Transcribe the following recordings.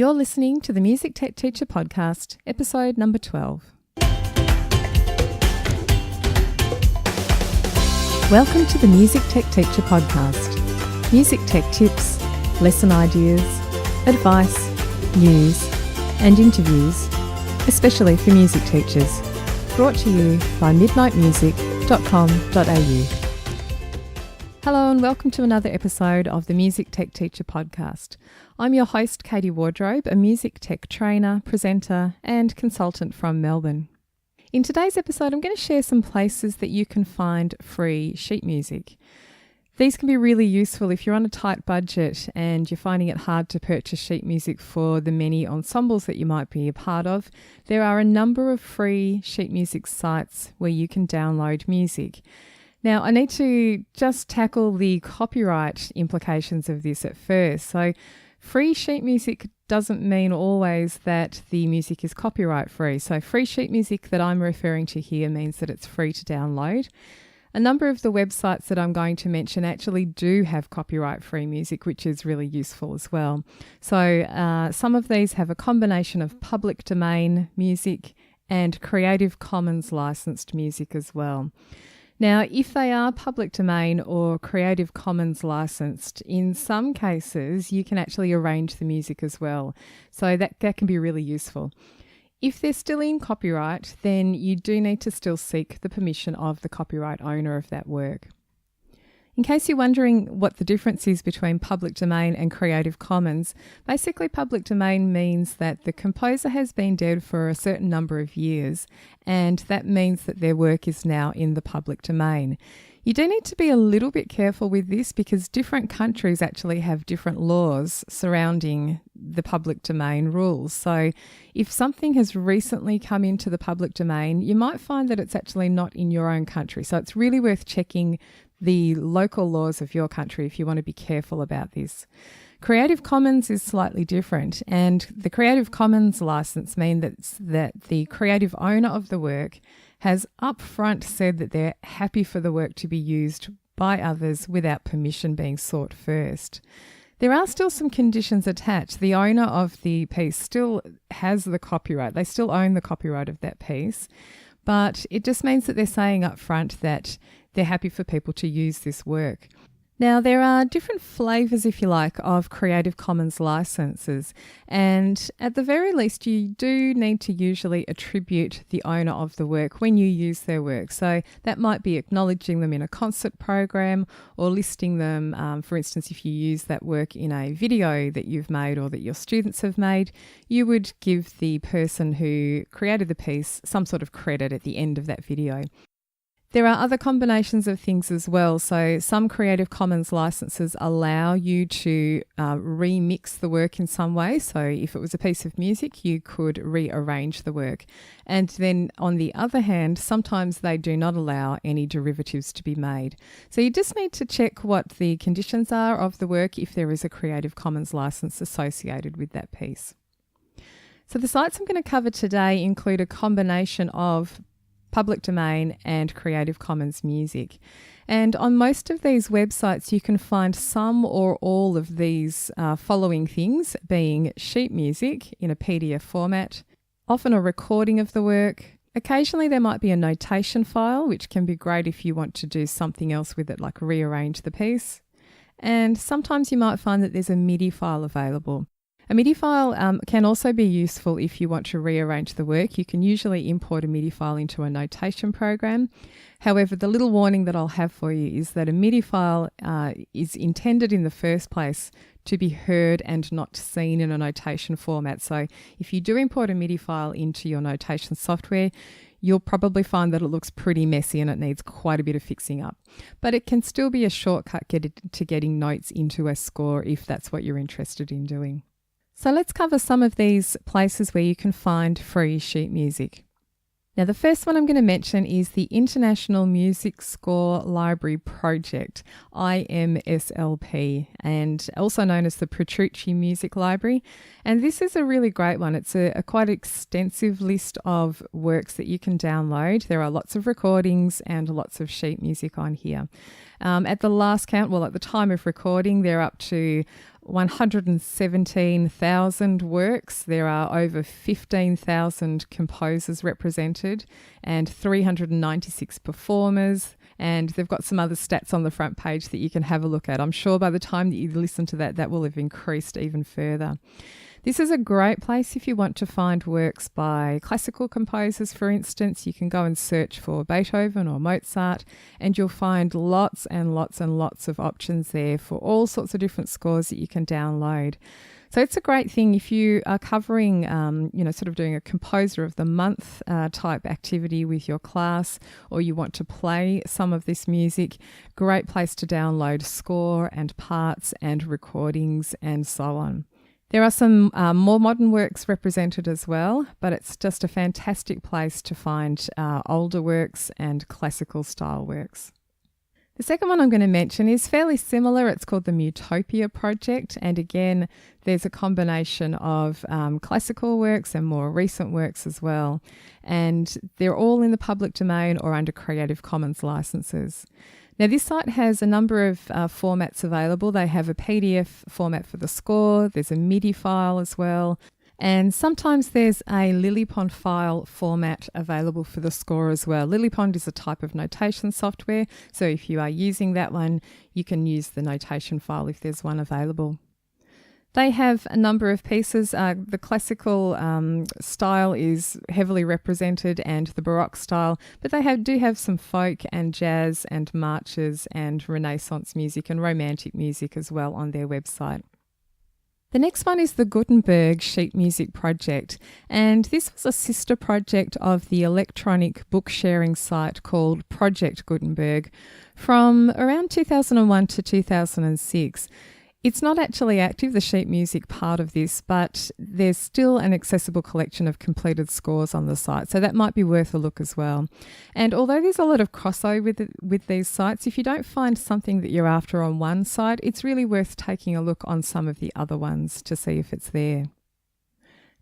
You're listening to the Music Tech Teacher Podcast, episode number 12. Welcome to the Music Tech Teacher Podcast. Music tech tips, lesson ideas, advice, news, and interviews, especially for music teachers. Brought to you by midnightmusic.com.au. Hello and welcome to another episode of the Music Tech Teacher Podcast. I'm your host, Katie Wardrobe, a music tech trainer, presenter, and consultant from Melbourne. In today's episode, I'm going to share some places that you can find free sheet music. These can be really useful if you're on a tight budget and you're finding it hard to purchase sheet music for the many ensembles that you might be a part of. There are a number of free sheet music sites where you can download music. Now, I need to just tackle the copyright implications of this at first. So, free sheet music doesn't mean always that the music is copyright free. So, free sheet music that I'm referring to here means that it's free to download. A number of the websites that I'm going to mention actually do have copyright free music, which is really useful as well. So, some of these have a combination of public domain music and Creative Commons licensed music as well. Now, if they are public domain or Creative Commons licensed, in some cases you can actually arrange the music as well. So that can be really useful. If they're still in copyright, then you do need to still seek the permission of the copyright owner of that work. In case you're wondering what the difference is between public domain and Creative Commons, basically public domain means that the composer has been dead for a certain number of years, and that means that their work is now in the public domain. You do need to be a little bit careful with this because different countries actually have different laws surrounding the public domain rules. So if something has recently come into the public domain, you might find that it's actually not in your own country. So it's really worth checking the local laws of your country if you want to be careful about this. Creative Commons is slightly different, and the Creative Commons license means that the creative owner of the work has upfront said that they're happy for the work to be used by others without permission being sought first. There are still some conditions attached. The owner of the piece still has the copyright. They still own the copyright of that piece, but it just means that they're saying upfront that they're happy for people to use this work. Now, there are different flavours, if you like, of Creative Commons licenses, and at the very least, you do need to usually attribute the owner of the work when you use their work. So that might be acknowledging them in a concert program or listing them, for instance, if you use that work in a video that you've made or that your students have made, you would give the person who created the piece some sort of credit at the end of that video. There are other combinations of things as well. So some Creative Commons licenses allow you to remix the work in some way. So if it was a piece of music, you could rearrange the work. And then on the other hand, sometimes they do not allow any derivatives to be made. So you just need to check what the conditions are of the work if there is a Creative Commons license associated with that piece. So the sites I'm going to cover today include a combination of public domain and Creative Commons music. And on most of these websites, you can find some or all of these following things, being sheet music in a PDF format, often a recording of the work. Occasionally there might be a notation file, which can be great if you want to do something else with it, like rearrange the piece. And sometimes you might find that there's a MIDI file available. A MIDI file can also be useful if you want to rearrange the work. You can usually import a MIDI file into a notation program. However, the little warning that I'll have for you is that a MIDI file is intended in the first place to be heard and not seen in a notation format. So if you do import a MIDI file into your notation software, you'll probably find that it looks pretty messy and it needs quite a bit of fixing up. But it can still be a shortcut to getting notes into a score if that's what you're interested in doing. So let's cover some of these places where you can find free sheet music. Now, the first one I'm going to mention is the International Music Score Library Project, IMSLP, and also known as the Petrucci Music Library. And this is a really great one. It's a quite extensive list of works that you can download. There are lots of recordings and lots of sheet music on here. At the last count, well, at the time of recording, they're up to 117,000 works. There are over 15,000 composers represented and 396 performers. And they've got some other stats on the front page that you can have a look at. I'm sure by the time that you listen to that, that will have increased even further. This is a great place if you want to find works by classical composers, for instance. You can go and search for Beethoven or Mozart, and you'll find lots and lots and lots of options there for all sorts of different scores that you can download. So it's a great thing if you are covering, sort of doing a composer of the month type activity with your class, or you want to play some of this music. Great place to download score and parts and recordings and so on. There are some more modern works represented as well, but it's just a fantastic place to find older works and classical style works. The second one I'm going to mention is fairly similar. It's called the Mutopia Project. And again, there's a combination of classical works and more recent works as well. And they're all in the public domain or under Creative Commons licenses. Now, this site has a number of formats available. They have a PDF format for the score. There's a MIDI file as well. And sometimes there's a Lillipond file format available for the score as well. Lillipond is a type of notation software. So if you are using that one, you can use the notation file if there's one available. They have a number of pieces. The classical style is heavily represented and the Baroque style, but they do have some folk and jazz and marches and Renaissance music and romantic music as well on their website. The next one is the Guttenberg Sheet Music Project, and this was a sister project of the electronic book sharing site called Project Guttenberg from around 2001 to 2006. It's not actually active, the sheet music part of this, but there's still an accessible collection of completed scores on the site, so that might be worth a look as well. And although there's a lot of crossover with these sites, if you don't find something that you're after on one site, it's really worth taking a look on some of the other ones to see if it's there.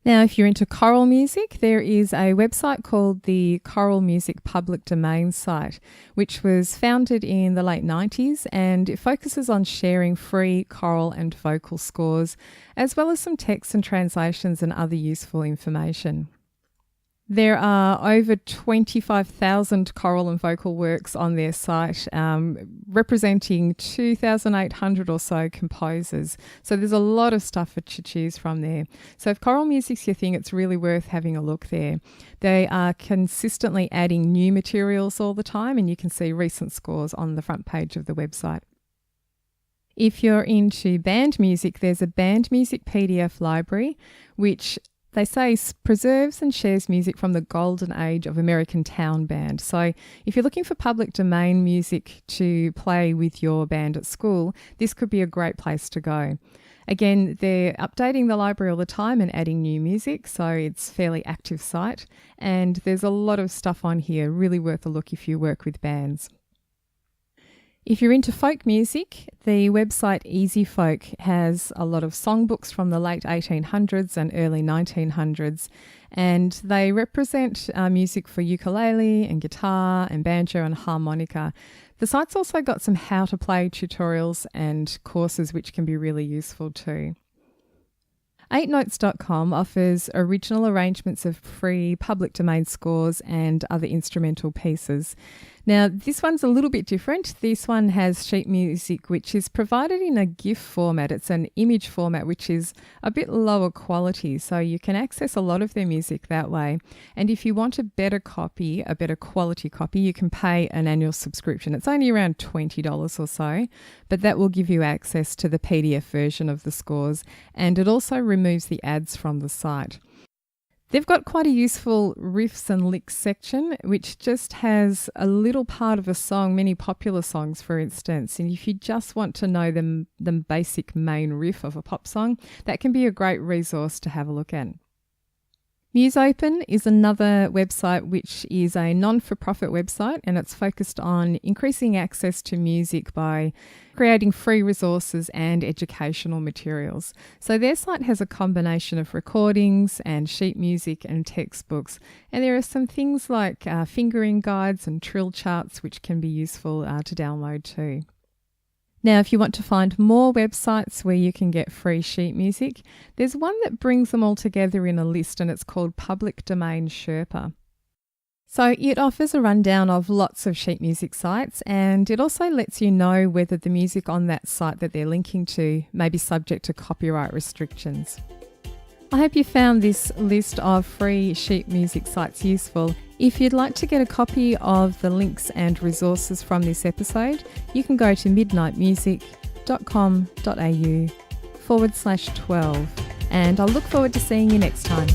Now, if you're into choral music, there is a website called the Choral Music Public Domain site, which was founded in the late 90s, and it focuses on sharing free choral and vocal scores, as well as some text and translations and other useful information. There are over 25,000 choral and vocal works on their site, representing 2,800 or so composers. So there's a lot of stuff to choose from there. So if choral music's your thing, it's really worth having a look there. They are consistently adding new materials all the time, and you can see recent scores on the front page of the website. If you're into band music, there's a band music PDF library, which they say preserves and shares music from the golden age of American town band. So if you're looking for public domain music to play with your band at school, this could be a great place to go. Again, they're updating the library all the time and adding new music, so it's a fairly active site. And there's a lot of stuff on here, really worth a look if you work with bands. If you're into folk music, the website Easy Folk has a lot of songbooks from the late 1800s and early 1900s, and they represent music for ukulele and guitar and banjo and harmonica. The site's also got some how to play tutorials and courses which can be really useful too. 8notes.com offers original arrangements of free public domain scores and other instrumental pieces. Now, this one's a little bit different. This one has sheet music, which is provided in a GIF format. It's an image format, which is a bit lower quality, so you can access a lot of their music that way. And if you want a better quality copy, you can pay an annual subscription. It's only around $20 or so, but that will give you access to the PDF version of the scores, and it also removes the ads from the site. They've got quite a useful Riffs and Licks section, which just has a little part of a song, many popular songs, for instance. And if you just want to know the basic main riff of a pop song, that can be a great resource to have a look at. MuseOpen is another website which is a non-for-profit website, and it's focused on increasing access to music by creating free resources and educational materials. So their site has a combination of recordings and sheet music and textbooks, and there are some things like fingering guides and trill charts which can be useful to download too. Now, if you want to find more websites where you can get free sheet music, there's one that brings them all together in a list, and it's called Public Domain Sherpa. So it offers a rundown of lots of sheet music sites, and it also lets you know whether the music on that site that they're linking to may be subject to copyright restrictions. I hope you found this list of free sheet music sites useful. If you'd like to get a copy of the links and resources from this episode, you can go to midnightmusic.com.au/12, and I'll look forward to seeing you next time.